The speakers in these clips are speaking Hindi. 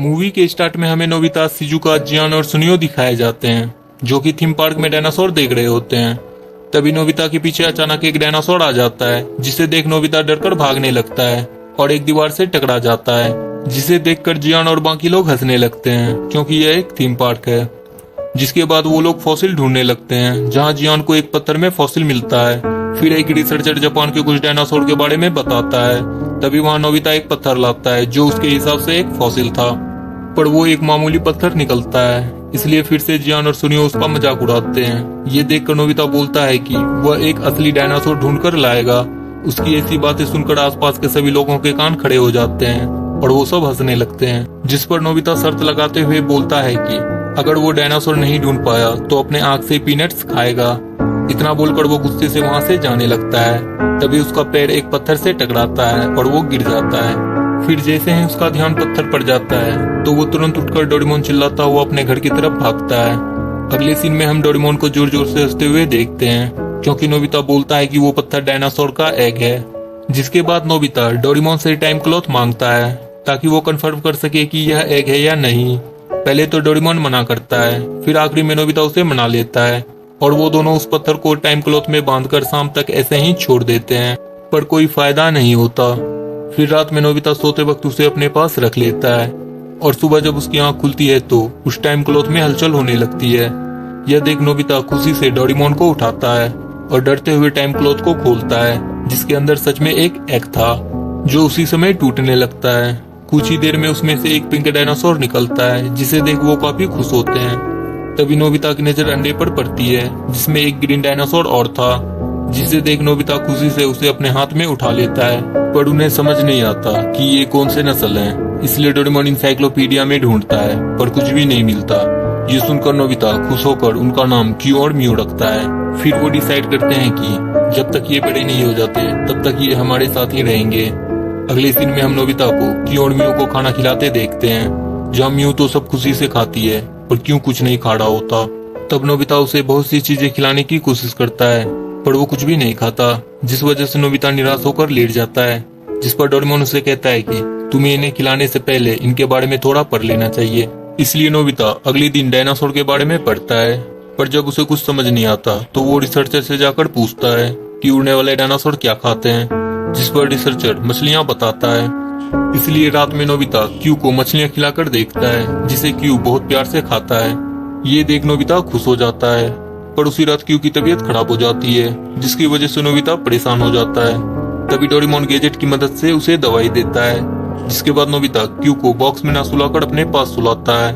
मूवी के स्टार्ट में हमें नोबिता, शिजुका, जियान और सुनियो दिखाए जाते हैं जो कि थीम पार्क में डायनासोर देख रहे होते हैं। तभी नोबिता के पीछे अचानक एक डायनासोर आ जाता है जिसे देख नोबिता डरकर भागने लगता है और एक दीवार से टकरा जाता है, जिसे देखकर जियान और बाकी लोग हंसने लगते हैं क्योंकि यह एक थीम पार्क है। जिसके बाद वो लोग फॉसिल ढूंढने लगते हैं जहाँ जियान को एक पत्थर में फॉसिल मिलता है। फिर एक रिसर्चर जापान के कुछ डायनासोर के बारे में बताता है। तभी वहाँ नोबिता एक पत्थर लाता है जो उसके हिसाब से एक फॉसिल था, पर वो एक मामूली पत्थर निकलता है। इसलिए फिर से जियान और सुनियो उसका मजाक उड़ाते हैं। ये देखकर नोबिता बोलता है कि वह एक असली डायनासोर ढूंढ कर लाएगा। उसकी ऐसी बातें सुनकर आसपास के सभी लोगों के कान खड़े हो जाते हैं और वो सब हंसने लगते हैं। जिस पर नोबिता शर्त लगाते हुए बोलता है कि अगर वो डायनासोर नहीं ढूंढ पाया तो अपने आँख से पीनट्स खाएगा। इतना बोलकर वो गुस्से से वहाँ से जाने लगता है। तभी उसका पैर एक पत्थर से टकराता है और वो गिर जाता है। फिर जैसे ही उसका ध्यान पत्थर पर जाता है तो वो तुरंत उठकर डोरेमोन चिल्लाता हुआ अपने घर की तरफ भागता है। अगले सीन में हम डोरेमोन को जोर जोर से हंसते हुए देखते हैं क्योंकि नोबिता बोलता है कि वो पत्थर डायनासोर का एग है। जिसके बाद नोबिता डोरेमोन से टाइम क्लॉथ मांगता है ताकि वो कंफर्म कर सके कि यह एग है या नहीं। पहले तो डोरेमोन मना करता है, फिर आखिरी में नोबिता उसे मना लेता है और वो दोनों उस पत्थर को टाइम क्लॉथ में बांधकर शाम तक ऐसे ही छोड़ देते हैं, पर कोई फायदा नहीं होता। फिर रात में नोबिता सोते वक्त उसे अपने पास रख लेता है और सुबह जब उसकी आंख खुलती है तो उस टाइम क्लॉथ में हलचल होने लगती है। यह देख नोबिता खुशी से डोरेमोन को उठाता है और डरते हुए टाइम क्लॉथ को खोलता है जिसके अंदर सच में एक एग था जो उसी समय टूटने लगता है। कुछ ही देर में उसमें से एक पिंक डायनासोर निकलता है जिसे देख वो काफी खुश होते हैं। तभी नोबिता की नजर अंडे पर पड़ती है जिसमें एक ग्रीन डायनासोर और था, जिसे देख नोबिता खुशी से उसे अपने हाथ में उठा लेता है। पर उन्हें समझ नहीं आता कि ये कौन से नस्ल हैं, इसलिए डोरेमोन इंसाइक्लोपीडिया में ढूंढता है पर कुछ भी नहीं मिलता। ये सुनकर नोबिता खुश होकर उनका नाम क्यू और म्यू रखता है। फिर वो डिसाइड करते हैं कि जब तक ये बड़े नहीं हो जाते तब तक ये हमारे साथ ही रहेंगे। अगले सीन में हम नोबिता को क्यू और म्यू को खाना खिलाते देखते हैं जहाँ म्यू तो सब खुशी से खाती है पर क्यों कुछ नहीं खा रहा होता। तब नोबिता उसे बहुत सी चीजें खिलाने की कोशिश करता है पर वो कुछ भी नहीं खाता, जिस वजह से नोबिता निराश होकर लेट जाता है। जिस पर डोरेमोन उसे कहता है कि तुम्हें इन्हें खिलाने से पहले इनके बारे में थोड़ा पढ़ लेना चाहिए। इसलिए नोबिता अगले दिन डायनासोर के बारे में पढ़ता है, पर जब उसे कुछ समझ नहीं आता तो वो रिसर्चर से जाकर पूछता है कि उड़ने वाले डायनासोर क्या खाते हैं। जिस पर रिसर्चर मछलियाँ बताता है। इसलिए रात में नोबिता क्यू को मछलियाँ खिलाकर देखता है जिसे क्यू बहुत प्यार से खाता है। ये देख नोबिता खुश हो जाता है, पर उसी रात क्यू की तबीयत खराब हो जाती है जिसकी वजह से नोबिता परेशान हो जाता है। तभी डोरेमोन गैजेट की मदद से उसे दवाई देता है, जिसके बाद नोबिता क्यू को बॉक्स में ना सुलाकर अपने पास सुलाता है।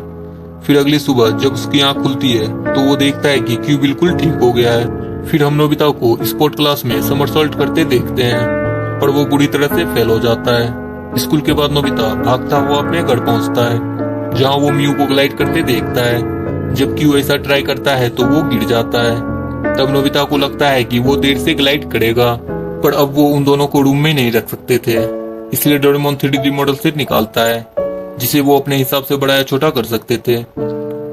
फिर अगली सुबह जब उसकी आंख खुलती है तो वो देखता है कि क्यू बिल्कुल ठीक हो गया है। फिर हम नोबिता को स्पोर्ट क्लास में समरसॉल्ट करते देखते हैं, पर वो बुरी तरह से फेल हो जाता है। स्कूल के बाद नोबिता भागता हुआ अपने घर पहुंचता है जहाँ वो म्यू को ग्लाइड करते देखता है। जब क्यू ऐसा ट्राई करता है तो वो गिर जाता है। तब नोबिता को लगता है कि वो देर से ग्लाइड करेगा, पर अब वो उन दोनों को रूम में नहीं रख सकते थे। इसलिए डोरेमोन 3D मॉडल सेट निकालता है जिसे वो अपने हिसाब से बड़ा या छोटा कर सकते थे।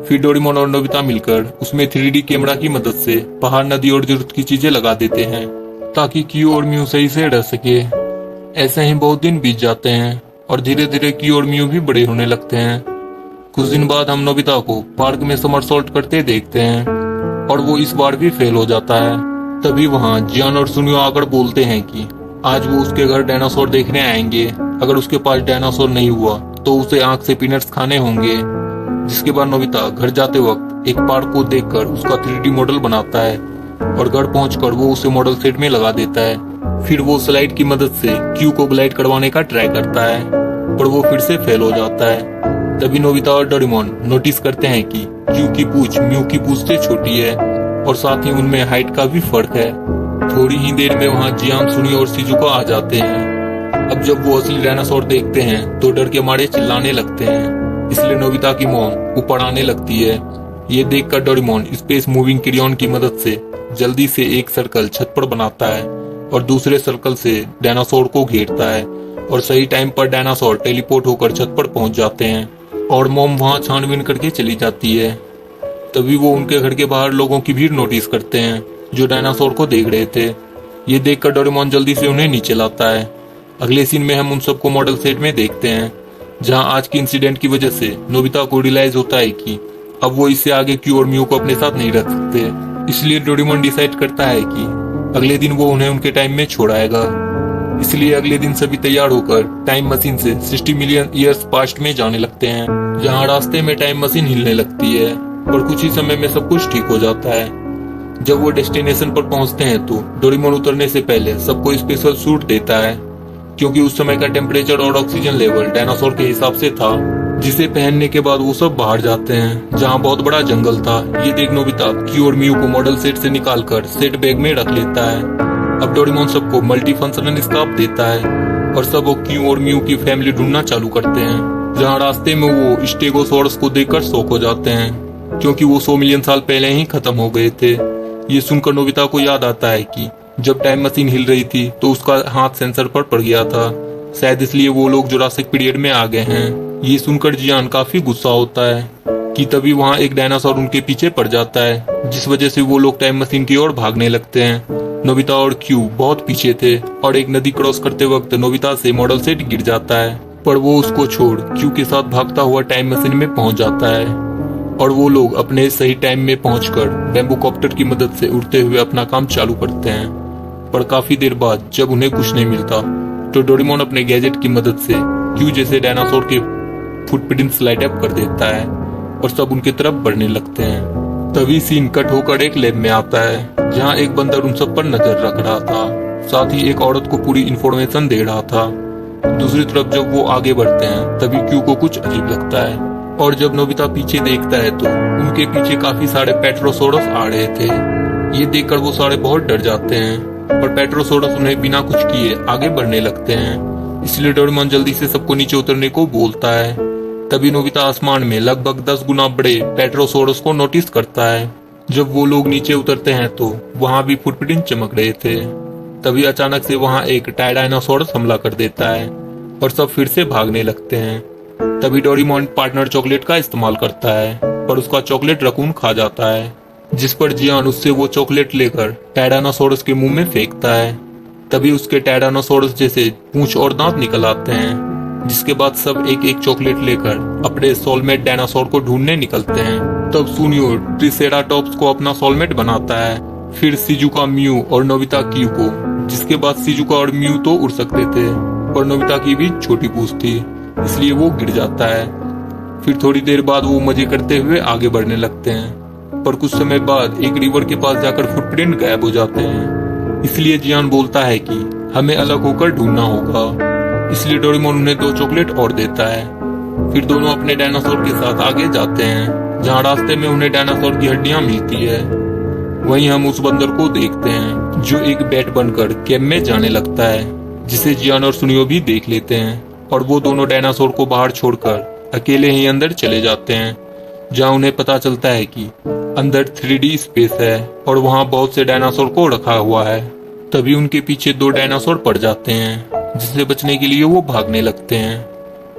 फिर डोरेमोन और नोबिता मिलकर उसमें 3D कैमरा की मदद से पहाड़, नदी और जरूरत की चीजें लगा देते हैं ताकि क्यू और म्यू सही से रह सके। ऐसे ही बहुत दिन बीत जाते हैं और धीरे धीरे क्यू और म्यू भी बड़े होने लगते हैं। कुछ दिन बाद हम नोबिता को पार्क में समरसॉल्ट करते देखते हैं और वो इस बार भी फेल हो जाता है। तभी वहाँ जियान और सुनियो आकर बोलते हैं कि आज वो उसके घर डायनासोर देखने आएंगे। अगर उसके पास डायनासोर नहीं हुआ तो उसे आंख से पीनट्स खाने होंगे। जिसके बाद नोबिता घर जाते वक्त एक पार्क को देखकर उसका 3D मॉडल बनाता है और घर पहुंचकर वो उसे मॉडल सेट में लगा देता है। फिर वो स्लाइड की मदद से क्यू को ग्लाइड करवाने का ट्राई करता है, पर वो फिर से फेल हो जाता है। तभी नोबिता और डोरेमोन नोटिस करते हैं कि क्यू की पूंछ म्यू की पूंछ से छोटी है और साथ ही उनमें हाइट का भी फर्क है। थोड़ी ही देर में वहाँ जियान, सुनियो और शिजुका आ जाते हैं। अब जब वो असली डायनासोर देखते हैं तो डर के मारे चिल्लाने लगते हैं। इसलिए नोबिता की मॉम ऊपर आने लगती है। ये देखकर डोरेमोन स्पेस मूविंग क्रेयॉन की मदद से जल्दी से एक सर्कल छत पर बनाता है और दूसरे सर्कल से डायनासोर को घेरता है और सही टाइम पर डायनासोर टेलीपोर्ट होकर छत पर पहुंच जाते हैं और मॉम वहां छानबीन करके चली जाती है। तभी वो उनके घर के बाहर लोगों की भीड़ नोटिस करते हैं जो डायनासोर को देख रहे थे। ये देखकर डोरेमोन जल्दी से उन्हें नीचे लाता है। अगले सीन में हम उन सबको मॉडल सेट में देखते हैं जहां आज के इंसिडेंट की वजह से नोबिता को रियलाइज होता है कि अब वो इससे आगे क्यू और म्यू को अपने साथ नहीं रख सकते। इसलिए डोरेमोन डिसाइड करता है कि अगले दिन वो उन्हें उनके टाइम में छोड़ाएगा। इसलिए अगले दिन सभी तैयार होकर टाइम मशीन से 60 मिलियन ईयर्स पास्ट में जाने लगते हैं, जहां रास्ते में टाइम मशीन हिलने लगती है और कुछ ही समय में सब कुछ ठीक हो जाता है। जब वो डेस्टिनेशन पर पहुंचते हैं तो डोरेमोन उतरने से पहले सबको स्पेशल सूट देता है, क्योंकि उस समय का टेम्परेचर और ऑक्सीजन लेवल डायनासोर के हिसाब से था, जिसे पहनने के बाद वो सब बाहर जाते हैं, जहां बहुत बड़ा जंगल था। ये देख नोबिता क्यू और म्यू को मॉडल सेट से निकालकर सेट बैग में रख लेता है। अब डोरेमोन सबको मल्टी फंक्शनल स्कार्फ देता है और सब वो क्यू और म्यू की फैमिली ढूंढना चालू करते हैं, जहां रास्ते में वो स्टेगोसॉरस को देखकर शॉक हो जाते हैं, क्योंकि वो 100 मिलियन साल पहले ही खत्म हो गए थे। ये सुनकर नोबिता को याद आता है कि जब टाइम मशीन हिल रही थी तो उसका हाथ सेंसर पर पड़ गया था, शायद इसलिए वो लोग जुरासिक पीरियड में आ गए हैं। ये सुनकर जियान काफी गुस्सा होता है कि तभी वहाँ एक डायनासोर उनके पीछे पड़ जाता है, जिस वजह से वो लोग टाइम मशीन की ओर भागने लगते हैं। नोबिता और क्यू बहुत पीछे थे और एक नदी क्रॉस करते वक्त नोबिता से मॉडल सेट गिर जाता है, पर वो उसको छोड़ क्यू के साथ भागता हुआ टाइम मशीन में पहुंच जाता है और वो लोग अपने सही टाइम में पहुंचकर बैम्बू कॉप्टर की मदद से उड़ते हुए अपना काम चालू करते हैं। पर काफी देर बाद जब उन्हें कुछ नहीं मिलता तो डोरेमोन अपने गैजेट की मदद से क्यू जैसे डायनासोर के फुटप्रिंट्स लाइट अप कर देता है और सब उनके तरफ बढ़ने लगते हैं। तभी सीन कट होकर एक लैब में आता है, जहां एक बंदर उन सब पर नजर रख रहा था, साथ ही एक औरत को पूरी इंफॉर्मेशन दे रहा था। दूसरी तरफ जब वो आगे बढ़ते हैं तभी क्यू को कुछ अजीब लगता है और जब नोबिता पीछे देखता है तो उनके पीछे काफी सारे पेट्रोसोरस आ रहे थे। ये देखकर वो सारे बहुत डर जाते हैं, पर पेट्रोसोरस उन्हें बिना कुछ किए आगे बढ़ने लगते हैं। इसलिए डोरेमोन जल्दी से सबको नीचे उतरने को बोलता है। तभी नोबिता आसमान में लगभग 10 गुना बड़े पेट्रोसोरस को नोटिस करता है। जब वो लोग नीचे उतरते हैं तो वहाँ भी फुटप्रिंट चमक रहे थे। तभी अचानक से वहाँ एक टायरानोसोरस हमला कर देता है और सब फिर से भागने लगते हैं। तभी डोरेमोन पार्टनर चॉकलेट का इस्तेमाल करता है, पर उसका चॉकलेट रकून खा जाता है, जिस पर जियान उससे वो चॉकलेट लेकर टायरानोसोरस के मुंह में फेंकता है। तभी उसके टायरानोसोरस जैसे पूंछ और दांत निकल आते हैं, जिसके बाद सब एक एक चॉकलेट लेकर अपने सोलमेट डायनासोर को ढूंढने निकलते हैं। तब सुनियो ट्रिसेराटॉप्स को अपना सोलमेट बनाता है, फिर शिजुका, म्यू और नोबिता क्यू को, जिसके बाद शिजुका और म्यू तो उड़ सकते थे, पर नोबिता की भी छोटी पूंछ थी, इसलिए वो गिर जाता है। फिर थोड़ी देर बाद वो मजे करते हुए आगे बढ़ने लगते हैं, पर कुछ समय बाद एक रिवर के पास जाकर फुटप्रिंट गायब हो जाते हैं। इसलिए जियान बोलता है कि हमें अलग होकर ढूंढना होगा। इसलिए डोरेमोन उन्हें 2 चॉकलेट और देता है। फिर दोनों अपने डायनासोर के साथ आगे जाते हैं, जहाँ रास्ते में उन्हें डायनासोर की हड्डियां मिलती है। वहीं हम उस बंदर को देखते हैं जो एक बैट बनकर कैंप में जाने लगता है, जिसे जियान और सुनियो भी देख लेते हैं और वो दोनों डायनासोर को बाहर छोड़कर अकेले ही अंदर चले जाते हैं, जहाँ उन्हें पता चलता है कि अंदर 3D स्पेस है और वहाँ बहुत से डायनासोर को रखा हुआ है। तभी उनके पीछे 2 डायनासोर पड़ जाते हैं, जिससे बचने के लिए वो भागने लगते हैं।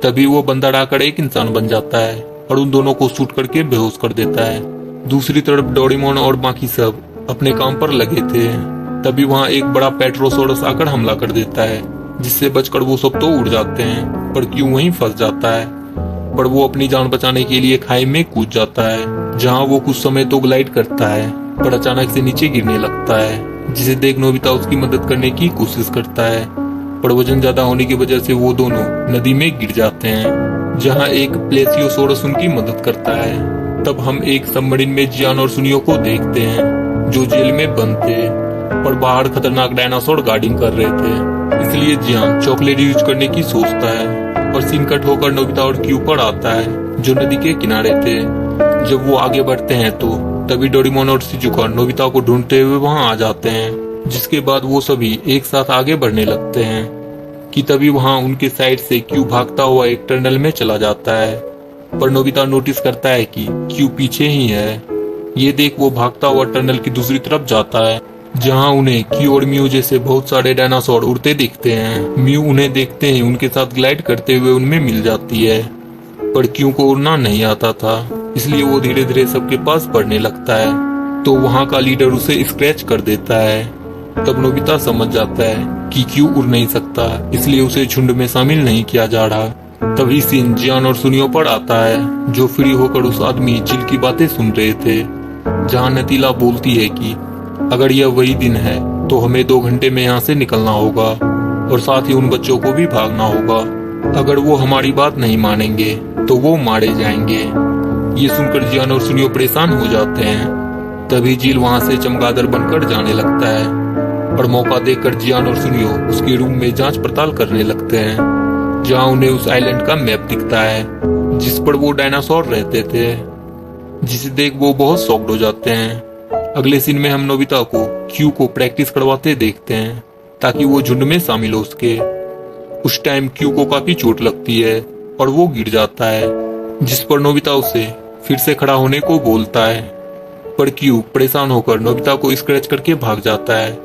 तभी वो बंदर आकर एक इंसान बन जाता है और उन दोनों को शूट करके बेहोश कर देता है। दूसरी तरफ डोरेमोन और बाकी सब अपने काम पर लगे थे। तभी वहाँ एक बड़ा पेट्रोसोरस आकर हमला कर देता है, जिससे बचकर वो सब तो उड़ जाते हैं, पर क्यों वहीं फंस जाता है। पर वो अपनी जान बचाने के लिए खाई में कूद जाता है, जहाँ वो कुछ समय तो ग्लाइड करता है, पर अचानक से नीचे गिरने लगता है, जिसे देख नोबिता उसकी मदद करने की कोशिश करता है, पर वजन ज्यादा होने की वजह से वो दोनों नदी में गिर जाते हैं, जहाँ एक प्लेसियोसोरस उनकी मदद करता है। तब हम एक सबमरीन में जियान और सुनियो को देखते हैं, जो जेल में बंद थे, पर बाहर खतरनाक डायनासोर गार्डिंग कर रहे थे। इसलिए जियान चॉकलेट यूज करने की सोचता है और सीन कट होकर नोबिता और क्यू पर आता है, जो नदी के किनारे थे। जब वो आगे बढ़ते हैं तो तभी डोरेमोन और शिजुका नोबिता को ढूंढते हुए वहां आ जाते हैं, जिसके बाद वो सभी एक साथ आगे बढ़ने लगते हैं कि तभी वहां उनके साइड से क्यू भागता हुआ एक टनल में चला जाता है, पर नोबिता नोटिस करता है कि क्यू पीछे ही है। ये देख वो भागता हुआ टनल की दूसरी तरफ जाता है, जहां उन्हें क्यू और म्यू जैसे बहुत सारे डायनासोर उड़ते दिखते हैं। म्यू उन्हें देखते ही उनके साथ ग्लाइड करते हुए उनमें मिल जाती है, पर क्यू को उड़ना नहीं आता था, इसलिए वो धीरे धीरे सबके पास बढ़ने लगता है। तो वहां का लीडर उसे स्क्रैच कर देता है। तब नोबिता समझ जाता है कि क्यू उड़ नहीं सकता, इसलिए उसे झुंड में शामिल नहीं किया जा रहा। तभी सीन जियान और सुनियो पर आता है, जो फ्री होकर उस आदमी जिल की बातें सुन रहे थे, जहां नतीला बोलती है कि अगर यह वही दिन है तो हमें 2 घंटे में यहाँ से निकलना होगा और साथ ही उन बच्चों को भी भागना होगा। अगर वो हमारी बात नहीं मानेंगे तो वो मारे जाएंगे। ये सुनकर जियान और सुनियो परेशान हो जाते हैं। तभी जिल वहां से चमगादड़ बनकर जाने लगता है और मौका देखकर जियान और सुनियो उसके रूम में जांच पड़ताल करने लगते हैं, जहां उन्हें उस आइलैंड का मैप दिखता है जिस पर वो डायनासोर रहते थे, जिसे देख वो बहुत शॉक्ड हो जाते हैं। अगले सीन में हम नोबिता को क्यू को प्रैक्टिस करवाते देखते हैं ताकि वो झुंड में शामिल हो सके। उस टाइम क्यू को काफी चोट लगती है और वो गिर जाता है, जिस पर नोबिता उसे फिर से खड़ा होने को बोलता है, पर क्यू परेशान होकर नोबिता को स्क्रैच करके भाग जाता है,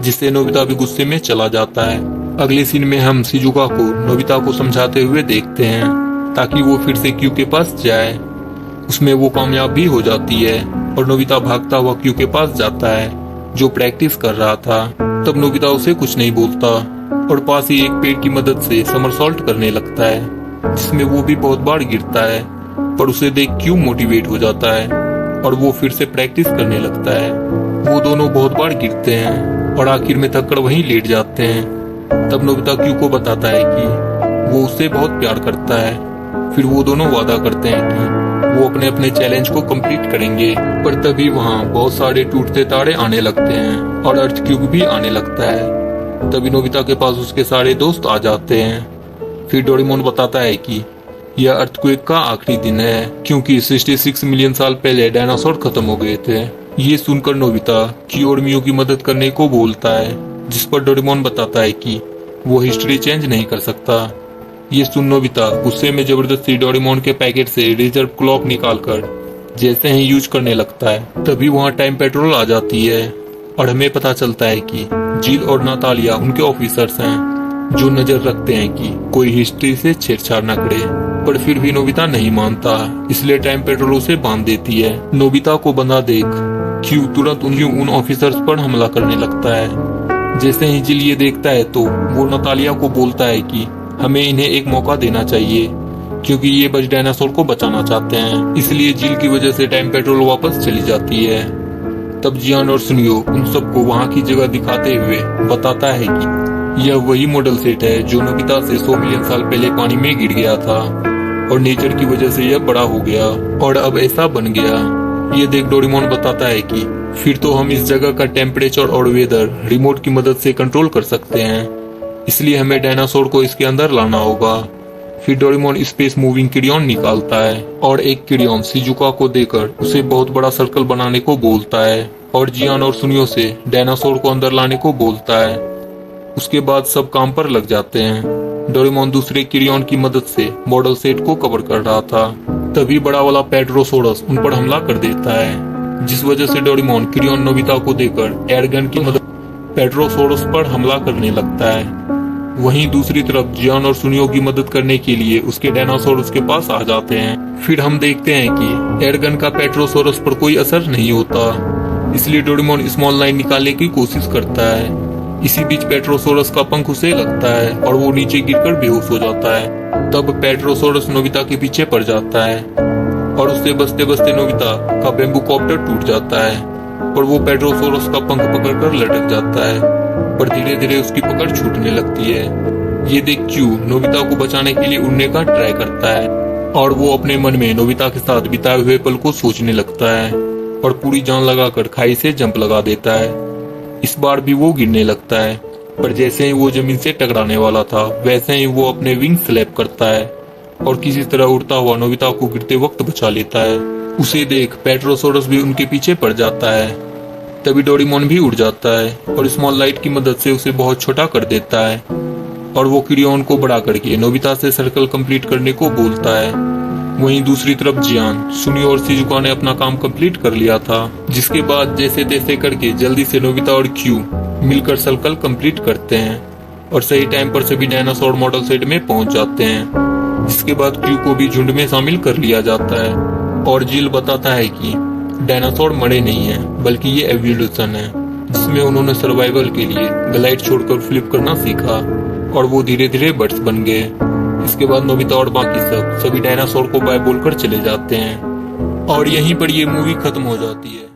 जिससे नोबिता भी गुस्से में चला जाता है। अगले सीन में हम शिजुका को नोबिता को समझाते हुए देखते हैं ताकि वो फिर से क्यू के पास जाए। उसमें वो कामयाब भी हो जाती है और नोबिता भागता हुआ क्यू के पास जाता है जो प्रैक्टिस कर रहा था। तब नोबिता उसे कुछ नहीं बोलता और पास ही एक पेड़ की मदद से समरसॉल्ट करने लगता है, जिसमें वो भी बहुत बार गिरता है, पर उसे देख क्यू मोटिवेट हो जाता है और वो फिर से प्रैक्टिस करने लगता है। वो दोनों बहुत बार गिरते हैं और आखिर में थककर वहीं लेट जाते हैं। तब नोबिता क्यू को बताता है कि वो उससे बहुत प्यार करता है। फिर वो दोनों वादा करते हैं कि वो अपने अपने चैलेंज को कंप्लीट करेंगे। पर तभी वहाँ बहुत सारे टूटते तारे आने लगते हैं और अर्थ क्यूब भी आने लगता है। तभी नोबिता के पास उसके सारे दोस्त आ जाते हैं। फिर डोरेमोन बताता है कि यह अर्थक्वेक का आखिरी दिन है, क्योंकि 66 मिलियन साल पहले डायनासोर खत्म हो गए थे। ये सुनकर नोबिता क्यू और मियो की मदद करने को बोलता है, जिस पर डोरेमोन बताता है कि वो हिस्ट्री चेंज नहीं कर सकता। ये सुन नोबिता गुस्से में जबरदस्ती डोरेमोन के पैकेट से रिजर्व क्लॉक निकालकर जैसे ही यूज करने लगता है, तभी वहाँ टाइम पेट्रोल आ जाती है और हमें पता चलता है कि जिल और नातालिया उनके ऑफिसर्स हैं जो नजर रखते हैं कि कोई हिस्ट्री से छेड़छाड़ न करे। पर फिर भी नोबिता नहीं मानता, इसलिए टाइम पेट्रोल उसे बांध देती है। नोबिता को बंधा देख क्यू तुरंत उन ऑफिसर्स पर हमला करने लगता है। जैसे ही जिल ये देखता है तो वो नतालिया को बोलता है कि हमें इन्हें एक मौका देना चाहिए, क्योंकि ये बच डायनासोर को बचाना चाहते हैं। इसलिए जिल की वजह से टाइम पेट्रोल वापस चली जाती है। तब जियान और सुनियो उन सबको वहाँ की जगह दिखाते हुए बताता है कि यह वही मॉडल सेट है जो नोबिता से 100 मिलियन साल पहले पानी में गिर गया था और नेचर की वजह से यह बड़ा हो गया और अब ऐसा बन गया। ये देख डोरेमोन बताता है कि फिर तो हम इस जगह का टेम्परेचर और वेदर रिमोट की मदद से कंट्रोल कर सकते हैं, इसलिए हमें डायनासोर को इसके अंदर लाना होगा। फिर डोरेमोन स्पेस मूविंग किडियन निकालता है और एक किडियन शिजुका को देकर उसे बहुत बड़ा सर्कल बनाने को बोलता है और जियान और सुनियो से डायनासोर को अंदर लाने को बोलता है। उसके बाद सब काम पर लग जाते हैं। डोरेमोन दूसरे किडियन की मदद से मॉडल सेट को कवर कर रहा था। तभी बड़ा वाला पेड्रोसोरस उन पर हमला कर देता है, जिस वजह से डोरेमोन किडियन नोबिता को देकर एयरगन की मदद पेड्रोसोरस पर हमला करने लगता है। वहीं दूसरी तरफ जियान और सुनियो की मदद करने के लिए उसके डायनासोर उसके पास आ जाते हैं। फिर हम देखते हैं कि एयरगन का पेट्रोसोरस पर कोई असर नहीं होता, इसलिए डोरेमोन स्मॉल लाइन निकालने की कोशिश करता है। इसी बीच पेट्रोसोरस का पंख उसे लगता है और वो नीचे गिरकर बेहोश हो जाता है। तब पेट्रोसोरस नोबिता के पीछे पड़ जाता है और उससे बचते बचते नोबिता का बेम्बू कॉप्टर टूट जाता है, पर वो पेट्रोसोरस का पंख पकड़कर लटक जाता है, पर धीरे धीरे उसकी पकड़ छूटने लगती है। ये देख क्यू नोबिता को बचाने के लिए उड़ने का ट्राई करता है और वो अपने मन में नोबिता के साथ बिताए हुए पल को सोचने लगता है और पूरी जान लगाकर खाई से जंप लगा देता है। इस बार भी वो गिरने लगता है, पर जैसे ही वो जमीन से टकराने वाला था वैसे ही वो अपने विंग स्लैप करता है और किसी तरह उड़ता हुआ नोबिता को गिरते वक्त बचा लेता है। उसे देख पेट्रोसोरस भी उनके पीछे पड़ जाता है। तभी डोरेमोन भी उड़ जाता है और स्मॉल लाइट की मदद से उसे बहुत छोटा कर देता है और वो किडियन को बड़ा करके नोबिता से सर्कल कंप्लीट करने को बोलता है। वहीं दूसरी तरफ जियान, सुनियो और शिजुका ने अपना काम कंप्लीट कर लिया था, जिसके बाद जैसे तैसे करके जल्दी से नोबिता और क्यू मिलकर सर्कल कंप्लीट करते हैं और सही टाइम पर सभी डायनासोर मॉडल सेट में पहुंच जाते हैं। जिसके बाद क्यू को भी झुंड में शामिल कर लिया जाता है और जिल बताता है कि डायनासोर मरे नहीं है, बल्कि ये एवोल्यूशन है, जिसमें उन्होंने सर्वाइवल के लिए ग्लाइड छोड़कर फ्लिप करना सीखा और वो धीरे धीरे बर्ड्स बन गए। इसके बाद नोबिता और बाकी सभी डायनासोर को बाय बोलकर चले जाते हैं और यहीं पर ये मूवी खत्म हो जाती है।